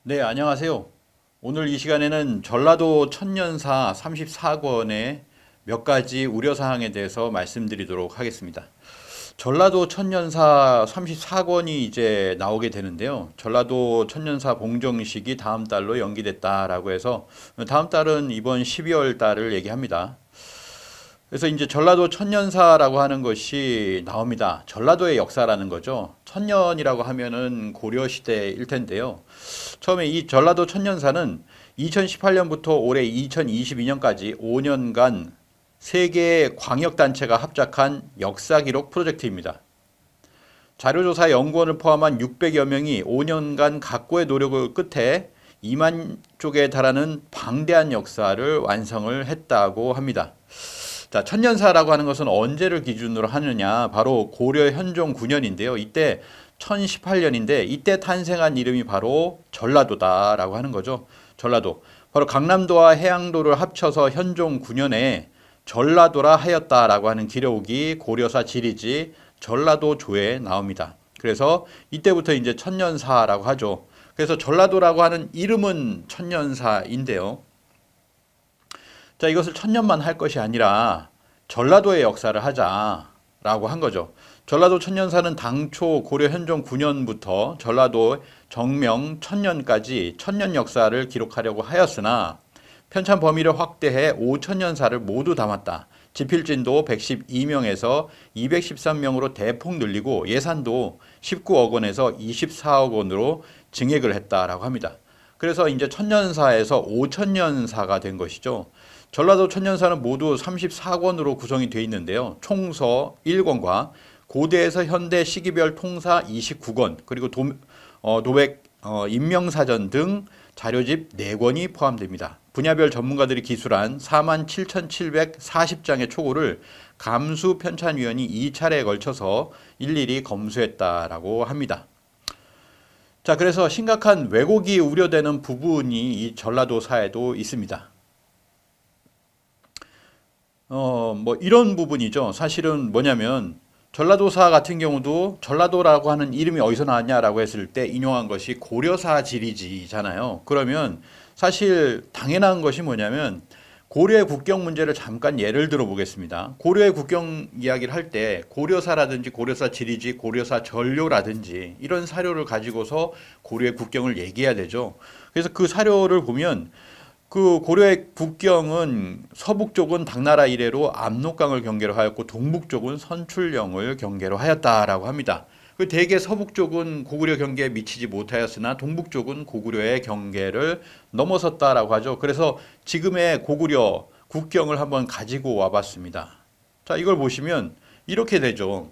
네, 안녕하세요. 오늘 이 시간에는 전라도 천년사 34권의 몇 가지 우려사항에 대해서 말씀드리도록 하겠습니다. 전라도 천년사 34권이 이제 나오게 되는데요. 전라도 천년사 봉정식이 다음 달로 연기됐다라고 해서 다음 달은 이번 12월 달을 얘기합니다. 그래서 이제 전라도 천년사라고 하는 것이 나옵니다. 전라도의 역사라는 거죠. 천년이라고 하면은 고려 시대일 텐데요. 처음에 이 전라도 천년사는 2018년부터 올해 2022년까지 5년간 세개의 광역단체가 합작한 역사기록 프로젝트입니다. 자료조사 연구원을 포함한 600여 명이 5년간 각고의 노력을 끝에 2만 쪽에 달하는 방대한 역사를 완성을 했다고 합니다. 자, 천년사라고 하는 것은 언제를 기준으로 하느냐? 바로 고려 현종 9년인데요. 이때 1018년인데 이때 탄생한 이름이 바로 전라도다라고 하는 거죠. 전라도. 바로 강남도와 해양도를 합쳐서 현종 9년에 전라도라 하였다라고 하는 기록이 고려사 지리지 전라도조에 나옵니다. 그래서 이때부터 이제 천년사라고 하죠. 그래서 전라도라고 하는 이름은 천년사인데요. 자, 이것을 천년만 할 것이 아니라 전라도의 역사를 하자라고 한 거죠. 전라도 천년사는 당초 고려 현종 9년부터 전라도 정명 천년까지 천년 역사를 기록하려고 하였으나 편찬 범위를 확대해 5천년사를 모두 담았다. 지필진도 112명에서 213명으로 대폭 늘리고 예산도 19억 원에서 24억 원으로 증액을 했다라고 합니다. 그래서 이제 천년사에서 5천년사가 된 것이죠. 전라도 천년사는 모두 34권으로 구성이 되어 있는데요. 총서 1권과 고대에서 현대 시기별 통사 29권, 그리고 도백 인명사전 등 자료집 4권이 포함됩니다. 분야별 전문가들이 기술한 47,740장의 초고를 감수 편찬위원이 2차례에 걸쳐서 일일이 검수했다라고 합니다. 자, 그래서 심각한 왜곡이 우려되는 부분이 이 전라도사에도 있습니다. 뭐 이런 부분이죠. 사실은 뭐냐면 전라도사 같은 경우도 전라도라고 하는 이름이 어디서 나왔냐라고 했을 때 인용한 것이 고려사 지리지잖아요. 그러면 사실 당연한 것이 뭐냐면 고려의 국경 문제를 잠깐 예를 들어 보겠습니다. 고려의 국경 이야기를 할 때 고려사라든지 고려사 지리지, 고려사 전료라든지 이런 사료를 가지고서 고려의 국경을 얘기해야 되죠. 그래서 그 사료를 보면 그 고려의 국경은 서북 쪽은 당나라 이래로 압록강을 경계로 하였고 동북 쪽은 선출령을 경계로 하였다라고 합니다. 그 대개 서북 쪽은 고구려 경계에 미치지 못하였으나 동북 쪽은 고구려의 경계를 넘어섰다라고 하죠. 그래서 지금의 고구려 국경을 한번 가지고 와봤습니다. 자, 이걸 보시면 이렇게 되죠.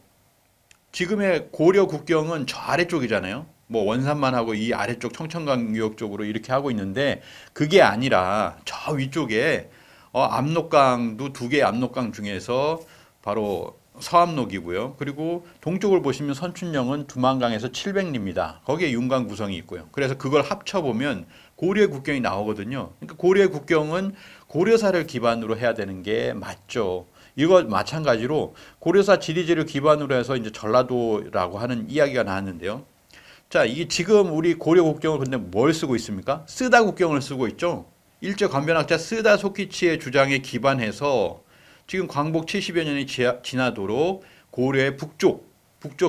지금의 고려 국경은 저 아래쪽이잖아요. 뭐 원산만 하고 이 아래쪽 청천강유역 쪽으로 이렇게 하고 있는데 그게 아니라 저 위쪽에 압록강도 2개의 압록강 중에서 바로 서압록이고요. 그리고 동쪽을 보시면 선춘령은 두만강에서 700리입니다. 거기에 윤곽 구성이 있고요. 그래서 그걸 합쳐보면 고려의 국경이 나오거든요. 그러니까 고려의 국경은 고려사를 기반으로 해야 되는 게 맞죠. 이거 마찬가지로 고려사 지리지를 기반으로 해서 이제 전라도라고 하는 이야기가 나왔는데요. 자, 이게 지금 우리 고려 국경을 근데 뭘 쓰고 있습니까? 쓰다 국경을 쓰고 있죠. 일제 관변학자 쓰다 소키치의 주장에 기반해서 지금 광복 70여 년이 지나도록 고려의 북쪽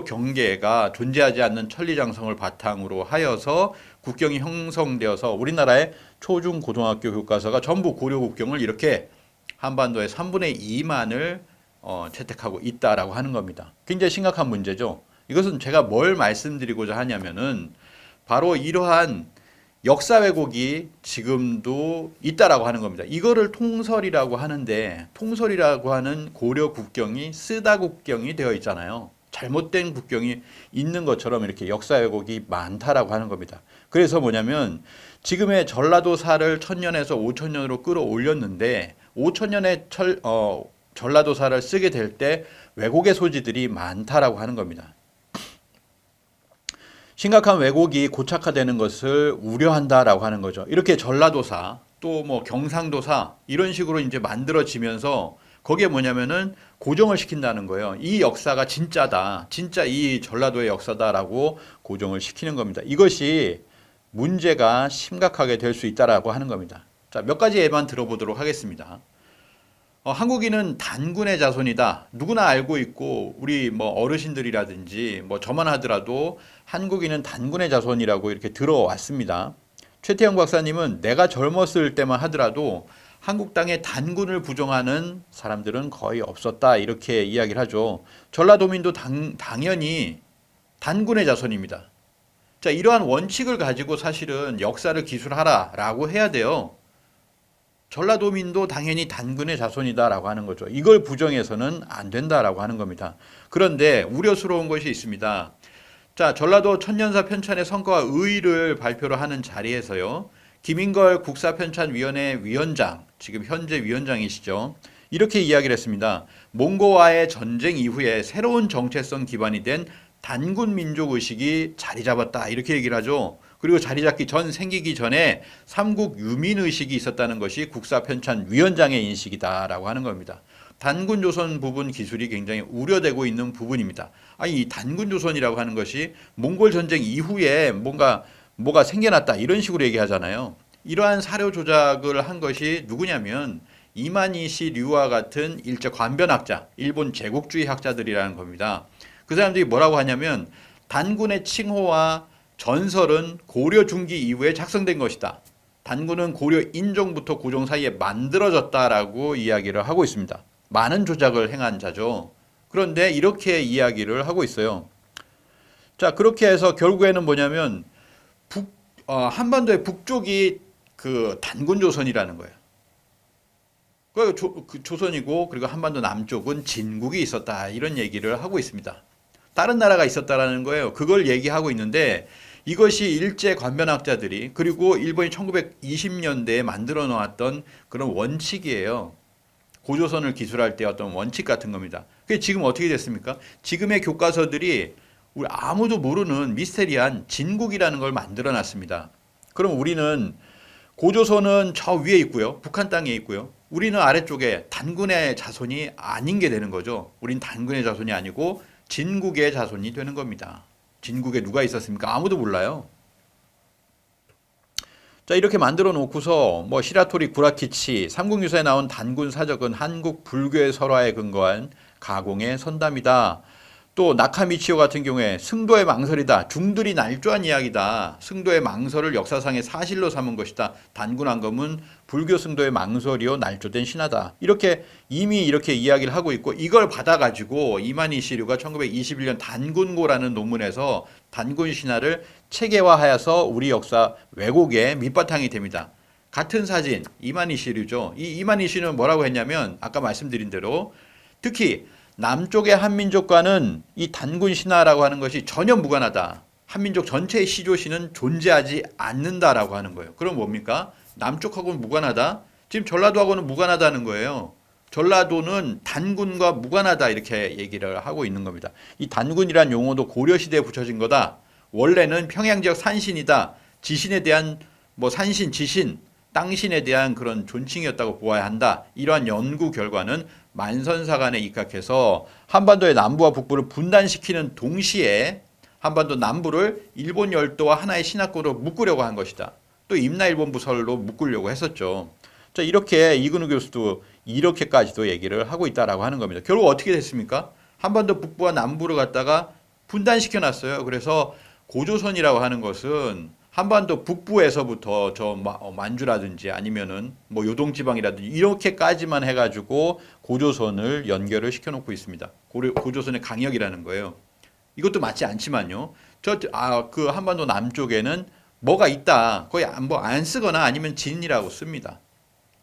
경계가 존재하지 않는 천리장성을 바탕으로 하여서 국경이 형성되어서 우리나라의 초중 고등학교 교과서가 전부 고려 국경을 이렇게 한반도의 3분의 2만을 채택하고 있다라고 하는 겁니다. 굉장히 심각한 문제죠. 이것은 제가 뭘 말씀드리고자 하냐면은 바로 이러한 역사 왜곡이 지금도 있다라고 하는 겁니다. 이거를 통설이라고 하는데 통설이라고 하는 고려 국경이 쓰다 국경이 되어 있잖아요. 잘못된 국경이 있는 것처럼 이렇게 역사 왜곡이 많다라고 하는 겁니다. 그래서 뭐냐면 지금의 전라도사를 1000년에서 5000년으로 끌어올렸는데 5000년의 전라도사를 쓰게 될 때 왜곡의 소지들이 많다라고 하는 겁니다. 심각한 왜곡이 고착화되는 것을 우려한다라고 하는 거죠. 이렇게 전라도사 또 뭐 경상도사 이런 식으로 이제 만들어지면서 거기에 뭐냐면은 고정을 시킨다는 거예요. 이 역사가 진짜다. 진짜 이 전라도의 역사다라고 고정을 시키는 겁니다. 이것이 문제가 심각하게 될 수 있다라고 하는 겁니다. 자, 몇 가지 예만 들어보도록 하겠습니다. 한국인은 단군의 자손이다. 누구나 알고 있고 우리 뭐 어르신들이라든지 뭐 저만 하더라도 한국인은 단군의 자손이라고 이렇게 들어왔습니다. 최태영 박사님은 내가 젊었을 때만 하더라도 한국 땅에 단군을 부정하는 사람들은 거의 없었다 이렇게 이야기를 하죠. 전라도민도 당연히 단군의 자손입니다. 자, 이러한 원칙을 가지고 사실은 역사를 기술하라라고 해야 돼요. 전라도민도 당연히 단군의 자손이다라고 하는 거죠. 이걸 부정해서는 안 된다라고 하는 겁니다. 그런데 우려스러운 것이 있습니다. 자, 전라도 천년사 편찬의 성과와 의의를 발표를 하는 자리에서요. 김인걸 국사편찬위원회 위원장, 지금 현재 위원장이시죠. 이렇게 이야기를 했습니다. 몽고와의 전쟁 이후에 새로운 정체성 기반이 된 단군 민족 의식이 자리 잡았다. 이렇게 얘기를 하죠. 그리고 자리 잡기 전 생기기 전에 삼국 유민 의식이 있었다는 것이 국사편찬위원장의 인식이다라고 하는 겁니다. 단군 조선 부분 기술이 굉장히 우려되고 있는 부분입니다. 아니, 이 단군 조선이라고 하는 것이 몽골 전쟁 이후에 뭐가 생겨났다 이런 식으로 얘기하잖아요. 이러한 사료 조작을 한 것이 누구냐면 이만희시 류와 같은 일제 관변학자, 일본 제국주의 학자들이라는 겁니다. 그 사람들이 뭐라고 하냐면 단군의 칭호와 전설은 고려 중기 이후에 작성된 것이다. 단군은 고려 인종부터 고종 사이에 만들어졌다라고 이야기를 하고 있습니다. 많은 조작을 행한 자죠. 그런데 이렇게 이야기를 하고 있어요. 자, 그렇게 해서 결국에는 뭐냐면 한반도의 북쪽이 그 단군 조선이라는 거예요. 그 조선이고 그리고 한반도 남쪽은 진국이 있었다 이런 얘기를 하고 있습니다. 다른 나라가 있었다라는 거예요. 그걸 얘기하고 있는데 이것이 일제 관변학자들이 그리고 일본이 1920년대에 만들어 놓았던 그런 원칙이에요. 고조선을 기술할 때 어떤 원칙 같은 겁니다. 그게 지금 어떻게 됐습니까? 지금의 교과서들이 우리 아무도 모르는 미스테리한 진국이라는 걸 만들어 놨습니다. 그럼 우리는 고조선은 저 위에 있고요. 북한 땅에 있고요. 우리는 아래쪽에 단군의 자손이 아닌 게 되는 거죠. 우린 단군의 자손이 아니고 진국의 자손이 되는 겁니다. 진국에 누가 있었습니까? 아무도 몰라요. 자, 이렇게 만들어 놓고서 뭐 시라토리 구라키치 삼국유사에 나온 단군 사적은 한국 불교의 설화에 근거한 가공의 선담이다. 또 나카미치오 같은 경우에 승도의 망설이다. 중들이 날조한 이야기다. 승도의 망설을 역사상의 사실로 삼은 것이다. 단군 안검은 불교 승도의 망설이요 날조된 신화다. 이렇게 이미 이렇게 이야기를 하고 있고 이걸 받아가지고 이만희 시류가 1921년 단군고라는 논문에서 단군 신화를 체계화하여서 우리 역사 왜곡의 밑바탕이 됩니다. 같은 사진 이만희 시류죠. 이 이만희 시류는 뭐라고 했냐면 아까 말씀드린 대로 특히 남쪽의 한민족과는 이 단군 신화라고 하는 것이 전혀 무관하다. 한민족 전체의 시조시는 존재하지 않는다라고 하는 거예요. 그럼 뭡니까? 남쪽하고는 무관하다? 지금 전라도하고는 무관하다는 거예요. 전라도는 단군과 무관하다 이렇게 얘기를 하고 있는 겁니다. 이 단군이란 용어도 고려시대에 붙여진 거다. 원래는 평양지역 산신이다. 지신에 대한 뭐 산신, 지신, 땅신에 대한 그런 존칭이었다고 보아야 한다. 이러한 연구 결과는 만선사관에 입각해서 한반도의 남부와 북부를 분단시키는 동시에 한반도 남부를 일본 열도와 하나의 신화권으로 묶으려고 한 것이다. 또 임나일본 부설로 묶으려고 했었죠. 자, 이렇게 이근우 교수도 이렇게까지도 얘기를 하고 있다라고 하는 겁니다. 결국 어떻게 됐습니까? 한반도 북부와 남부를 갖다가 분단시켜 놨어요. 그래서 고조선이라고 하는 것은 한반도 북부에서부터 저 만주라든지 아니면은 뭐 요동지방이라든지 이렇게까지만 해가지고 고조선을 연결을 시켜놓고 있습니다. 고조선의 강역이라는 거예요. 이것도 맞지 않지만요. 그 한반도 남쪽에는 뭐가 있다. 거의 안 쓰거나 아니면 진이라고 씁니다.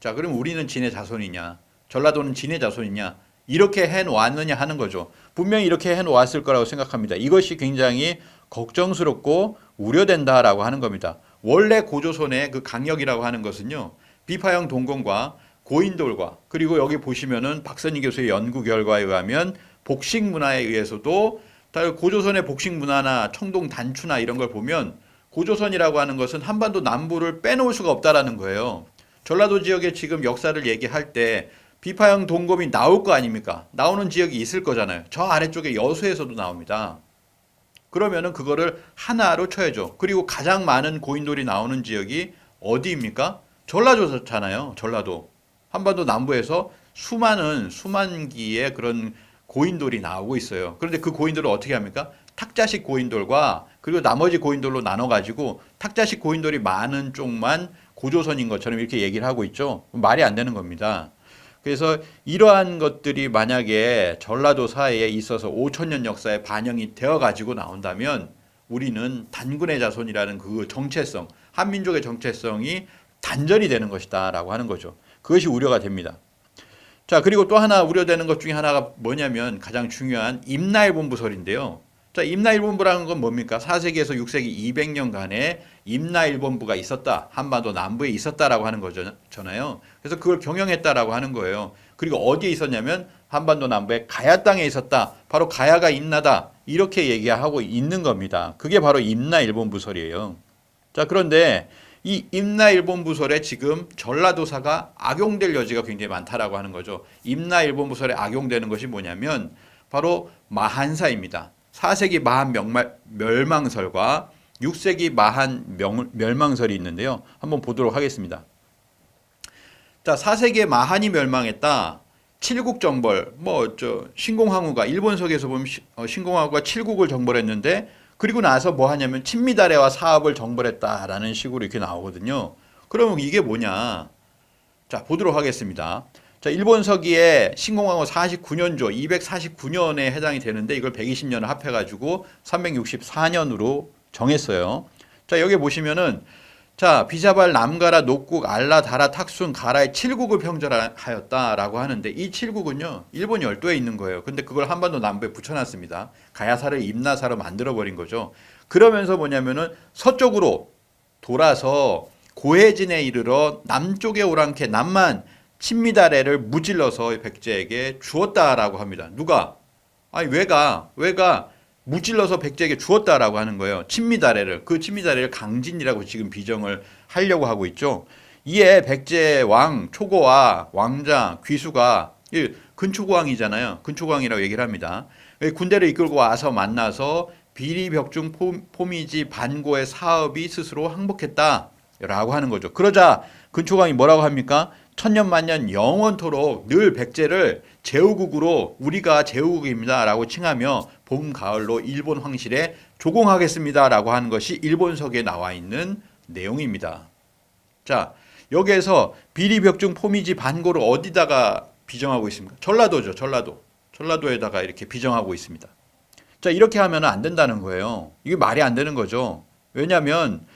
자, 그럼 우리는 진의 자손이냐? 전라도는 진의 자손이냐? 이렇게 해놓았느냐 하는 거죠. 분명히 이렇게 해놓았을 거라고 생각합니다. 이것이 굉장히 걱정스럽고 우려된다라고 하는 겁니다. 원래 고조선의 그 강역이라고 하는 것은요. 비파형 동공과 고인돌과 그리고 여기 보시면은 박선희 교수의 연구 결과에 의하면 복식 문화에 의해서도 고조선의 복식 문화나 청동 단추나 이런 걸 보면 고조선이라고 하는 것은 한반도 남부를 빼놓을 수가 없다라는 거예요. 전라도 지역의 지금 역사를 얘기할 때 비파형 동검이 나올 거 아닙니까? 나오는 지역이 있을 거잖아요. 저 아래쪽에 여수에서도 나옵니다. 그러면은 그거를 하나로 쳐야죠. 그리고 가장 많은 고인돌이 나오는 지역이 어디입니까? 전라도잖아요. 전라도. 한반도 남부에서 수만 기의 그런 고인돌이 나오고 있어요. 그런데 그 고인돌을 어떻게 합니까? 탁자식 고인돌과 그리고 나머지 고인돌로 나눠가지고 탁자식 고인돌이 많은 쪽만 고조선인 것처럼 이렇게 얘기를 하고 있죠. 말이 안 되는 겁니다. 그래서 이러한 것들이 만약에 전라도 사회에 있어서 5천년 역사에 반영이 되어 가지고 나온다면 우리는 단군의 자손이라는 그 정체성, 한민족의 정체성이 단절이 되는 것이다라고 하는 거죠. 그것이 우려가 됩니다. 자, 그리고 또 하나 우려되는 것 중에 하나가 뭐냐면 가장 중요한 임나일본부설인데요. 자, 임나일본부라는 건 뭡니까? 4세기에서 6세기 200년간의 임나일본부가 있었다. 한반도 남부에 있었다라고 하는 거잖아요. 그래서 그걸 경영했다라고 하는 거예요. 그리고 어디에 있었냐면 한반도 남부의 가야 땅에 있었다. 바로 가야가 임나다. 이렇게 얘기하고 있는 겁니다. 그게 바로 임나일본부설이에요. 자, 그런데 이 임나일본부설에 지금 전라도사가 악용될 여지가 굉장히 많다라고 하는 거죠. 임나일본부설에 악용되는 것이 뭐냐면 바로 마한사입니다. 4세기 마한 멸망설과 6세기 마한 멸망설이 있는데요. 한번 보도록 하겠습니다. 자, 4세기에 마한이 멸망했다. 칠국정벌, 신공항우가 일본서기에서 보면 신공항우가 칠국을 정벌했는데 그리고 나서 뭐 하냐면 친미다레와 사업을 정벌했다라는 식으로 이렇게 나오거든요. 그러면 이게 뭐냐? 자, 보도록 하겠습니다. 자, 일본 서기에 신공항후 49년조 249년에 해당이 되는데 이걸 120년을 합해가지고 364년으로 정했어요. 자, 여기 보시면은 자, 비자발, 남가라, 녹국, 알라, 다라, 탁순, 가라의 7국을 평전하였다라고 하는데 이 7국은요 일본 열도에 있는 거예요. 근데 그걸 한반도 남부에 붙여놨습니다. 가야사를 임나사로 만들어버린 거죠. 그러면서 뭐냐면은 서쪽으로 돌아서 고해진에 이르러 남쪽의 오랑캐 남만 친미다레를 무찔러서 백제에게 주었다라고 합니다. 누가? 아니 왜가 무찔러서 백제에게 주었다라고 하는 거예요. 친미다레를. 그 친미다레를 강진이라고 지금 비정을 하려고 하고 있죠. 이에 백제 왕 초고와 왕자 귀수가 근초고왕이잖아요. 근초고왕이라고 얘기를 합니다. 군대를 이끌고 와서 만나서 비리벽중 포미지 반고의 사업이 스스로 항복했다라고 하는 거죠. 그러자 근초고왕이 뭐라고 합니까? 천년만년 영원토록 늘 백제를 제후국으로 우리가 제후국입니다 라고 칭하며 봄, 가을로 일본 황실에 조공하겠습니다 라고 하는 것이 일본서기에 나와 있는 내용입니다. 자, 여기에서 비리벽중 포미지 반고를 어디다가 비정하고 있습니까? 전라도죠. 전라도에다가 이렇게 비정하고 있습니다. 자, 이렇게 하면 안 된다는 거예요. 이게 말이 안 되는 거죠. 왜냐하면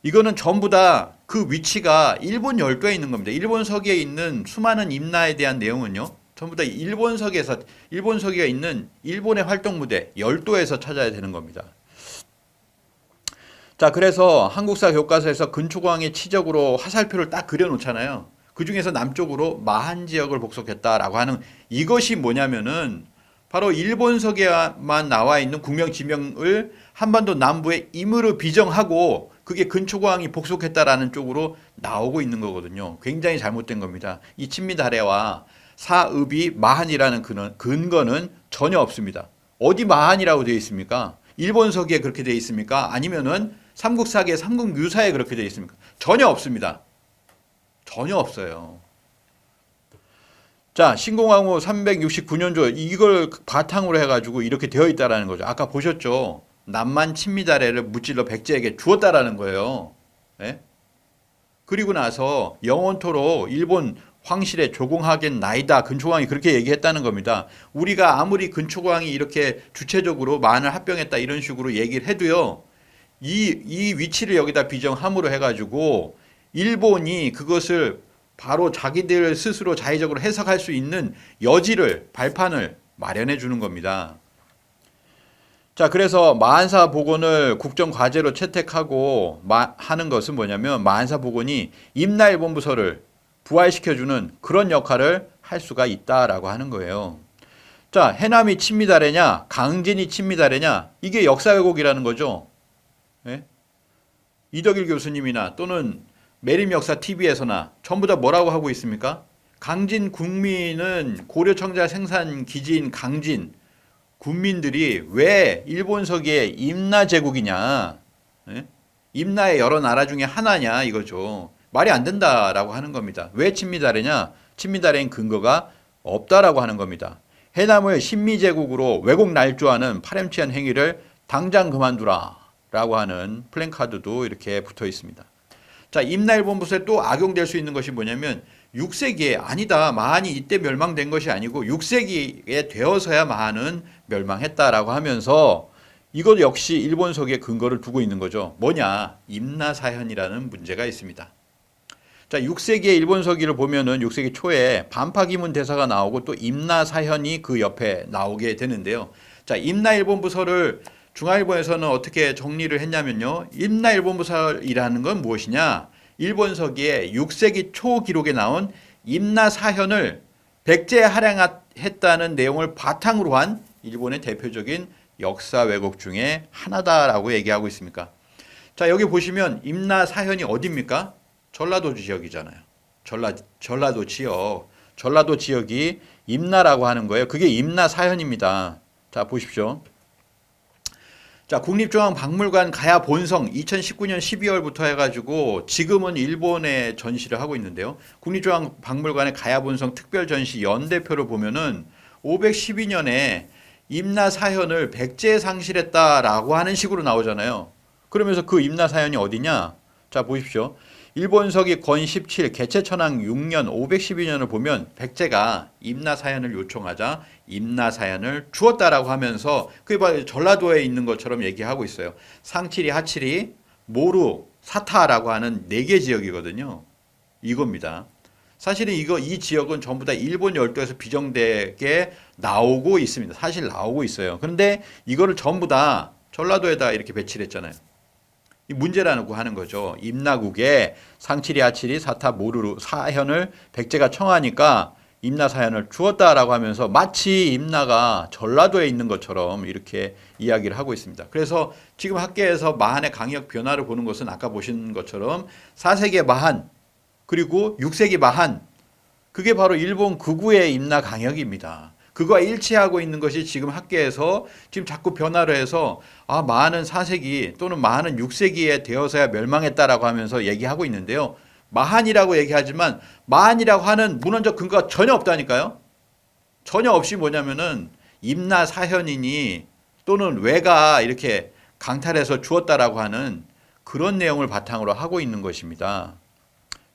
이거는 전부 다 그 위치가 일본 열도에 있는 겁니다. 일본 서기에 있는 수많은 임나에 대한 내용은요. 전부 다 일본 서기가 있는 일본의 활동 무대 열도에서 찾아야 되는 겁니다. 자, 그래서 한국사 교과서에서 근초고왕의 치적으로 화살표를 딱 그려놓잖아요. 그 중에서 남쪽으로 마한 지역을 복속했다라고 하는 이것이 뭐냐면은 바로 일본 서기에만 나와 있는 국명 지명을 한반도 남부의 임으로 비정하고 그게 근초고왕이 복속했다라는 쪽으로 나오고 있는 거거든요. 굉장히 잘못된 겁니다. 이 친미다레와 사읍이 마한이라는 근거는 전혀 없습니다. 어디 마한이라고 되어 있습니까? 일본 서기에 그렇게 되어 있습니까? 아니면은 삼국사기에 삼국유사에 그렇게 되어 있습니까? 전혀 없습니다. 전혀 없어요. 자, 신공항후 369년조 이걸 바탕으로 해가지고 이렇게 되어 있다라는 거죠. 아까 보셨죠? 남만 친미다레를 무찔러 백제에게 주었다라는 거예요. 네? 그리고 나서 영원토록 일본 황실에 조공하겠나이다. 근초고왕이 그렇게 얘기했다는 겁니다. 우리가 아무리 근초고왕이 이렇게 주체적으로 만을 합병했다 이런 식으로 얘기를 해도요. 이 위치를 여기다 비정함으로 해가지고 일본이 그것을 바로 자기들 스스로 자의적으로 해석할 수 있는 여지를 발판을 마련해 주는 겁니다. 자, 그래서 마한사 복원을 국정과제로 채택하고 하는 것은 뭐냐면 마한사 복원이 임나일본부설을 부활시켜주는 그런 역할을 할 수가 있다라고 하는 거예요. 자, 해남이 친미다레냐 강진이 친미다레냐 이게 역사 왜곡이라는 거죠. 네? 이덕일 교수님이나 또는 매림역사TV에서나 전부 다 뭐라고 하고 있습니까? 강진 국민은 고려청자 생산 기지인 강진 군민들이 왜 일본 서기의 임나 제국이냐, 예? 임나의 여러 나라 중에 하나냐 이거죠. 말이 안 된다라고 하는 겁니다. 왜 친미달해냐? 친미달해인 근거가 없다라고 하는 겁니다. 해남을 신미제국으로 왜곡 날조하는 파렴치한 행위를 당장 그만두라 라고 하는 플랜카드도 이렇게 붙어 있습니다. 자, 임나일본부서에 또 악용될 수 있는 것이 뭐냐면 6세기에 아니다. 마한이 이때 멸망된 것이 아니고 6세기에 되어서야 마한은 멸망했다라고 하면서 이것 역시 일본서기에 근거를 두고 있는 거죠. 뭐냐? 임나사현이라는 문제가 있습니다. 자, 6세기의 일본서기를 보면은 6세기 초에 반파기문 대사가 나오고 또 임나사현이 그 옆에 나오게 되는데요. 자, 임나일본부서를 중앙일보에서는 어떻게 정리를 했냐면요. 임나일본부설이라는 건 무엇이냐? 일본서기에 6세기 초 기록에 나온 임나사현을 백제 할양했다는 내용을 바탕으로 한 일본의 대표적인 역사 왜곡 중에 하나다라고 얘기하고 있습니까? 자, 여기 보시면 임나사현이 어디입니까? 전라도 지역이잖아요. 전라도 지역. 전라도 지역이 임나라고 하는 거예요. 그게 임나사현입니다. 자, 보십시오. 자, 국립중앙박물관 가야 본성 2019년 12월부터 해가지고 지금은 일본에 전시를 하고 있는데요. 국립중앙박물관의 가야 본성 특별 전시 연대표를 보면은 512년에 임나사현을 백제에 상실했다라고 하는 식으로 나오잖아요. 그러면서 그 임나사현이 어디냐? 자, 보십시오. 일본서기 권 17 개체천왕 6년 512년을 보면 백제가 임나사현을 요청하자 임나사현을 주었다라고 하면서 그게 바로 전라도에 있는 것처럼 얘기하고 있어요. 상칠이, 하칠이, 모루, 사타라고 하는 4개 지역이거든요. 이겁니다. 사실은 이 지역은 전부 다 일본 열도에서 비정되게 나오고 있습니다. 사실 나오고 있어요. 그런데 이거를 전부 다 전라도에다 이렇게 배치를 했잖아요. 이 문제라고 하는 거죠. 임나국에 상칠이, 하칠이, 사타, 모르루, 사현을 백제가 청하니까 임나사현을 주었다라고 하면서 마치 임나가 전라도에 있는 것처럼 이렇게 이야기를 하고 있습니다. 그래서 지금 학계에서 마한의 강역 변화를 보는 것은 아까 보신 것처럼 4세기 마한 그리고 6세기 마한 그게 바로 일본 극우의 임나 강역입니다. 그거와 일치하고 있는 것이 지금 학계에서 지금 자꾸 변화를 해서 마한은 4세기 또는 마한은 6세기에 되어서야 멸망했다라고 하면서 얘기하고 있는데요. 마한이라고 얘기하지만 마한이라고 하는 문헌적 근거가 전혀 없다니까요. 전혀 없이 뭐냐면은 임나사현이니 또는 왜가 이렇게 강탈해서 주었다라고 하는 그런 내용을 바탕으로 하고 있는 것입니다.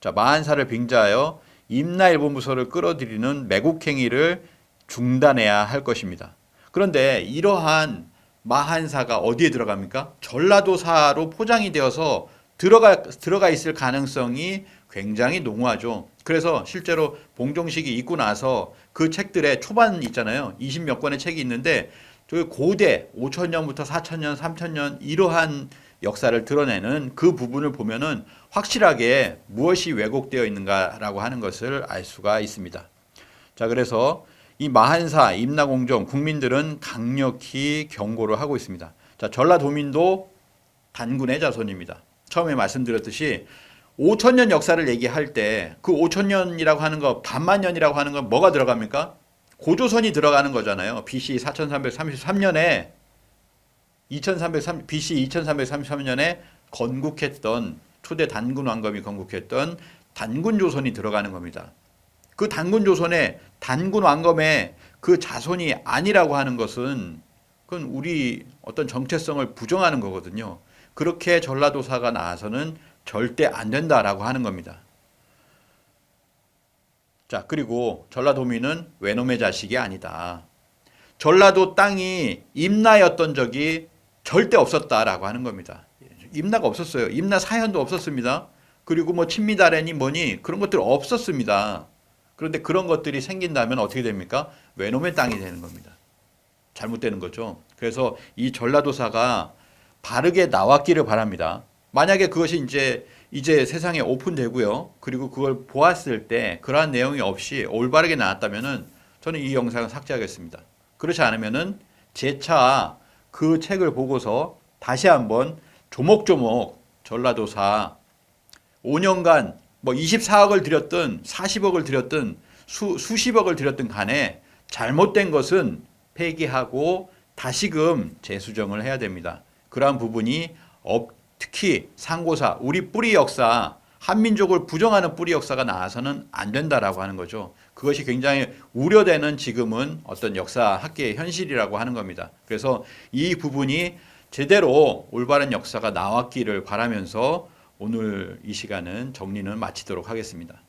자, 마한사를 빙자하여 임나일본부서를 끌어들이는 매국행위를 중단해야 할 것입니다. 그런데 이러한 마한사가 어디에 들어갑니까? 전라도사로 포장이 되어서 들어가 있을 가능성이 굉장히 농후하죠. 그래서 실제로 봉종식이 있고 나서 그 책들의 초반 있잖아요. 20몇 권의 책이 있는데 고대 5천년부터 4천년, 3천년 이러한 역사를 드러내는 그 부분을 보면은 확실하게 무엇이 왜곡되어 있는가라고 하는 것을 알 수가 있습니다. 자, 그래서 이 마한사, 임나공정, 국민들은 강력히 경고를 하고 있습니다. 자, 전라도민도 단군의 자손입니다. 처음에 말씀드렸듯이 5천년 역사를 얘기할 때 그 5천년이라고 하는 거, 반만년이라고 하는 건 뭐가 들어갑니까? 고조선이 들어가는 거잖아요. BC 4333년에 BC 2333년에 건국했던 초대 단군 왕검이 건국했던 단군 조선이 들어가는 겁니다. 그 단군 조선의 단군 왕검의 그 자손이 아니라고 하는 것은 그건 우리 어떤 정체성을 부정하는 거거든요. 그렇게 전라도사가 나와서는 절대 안 된다라고 하는 겁니다. 자, 그리고 전라도민은 외놈의 자식이 아니다. 전라도 땅이 임나였던 적이 절대 없었다라고 하는 겁니다. 임나가 없었어요. 임나 사현도 없었습니다. 그리고 뭐 친미다래니 뭐니 그런 것들 없었습니다. 그런데 그런 것들이 생긴다면 어떻게 됩니까? 외놈의 땅이 되는 겁니다. 잘못되는 거죠. 그래서 이 전라도사가 바르게 나왔기를 바랍니다. 만약에 그것이 이제 세상에 오픈되고요. 그리고 그걸 보았을 때 그러한 내용이 없이 올바르게 나왔다면은 저는 이 영상을 삭제하겠습니다. 그렇지 않으면은 재차 그 책을 보고서 다시 한번 조목조목 전라도사 5년간 뭐 24억을 들였든 40억을 들였든 수십억을 들였든 간에 잘못된 것은 폐기하고 다시금 재수정을 해야 됩니다. 그러한 부분이 특히 상고사, 우리 뿌리 역사, 한민족을 부정하는 뿌리 역사가 나와서는 안 된다라고 하는 거죠. 그것이 굉장히 우려되는 지금은 어떤 역사학계의 현실이라고 하는 겁니다. 그래서 이 부분이 제대로 올바른 역사가 나왔기를 바라면서 오늘 이 시간은 정리는 마치도록 하겠습니다.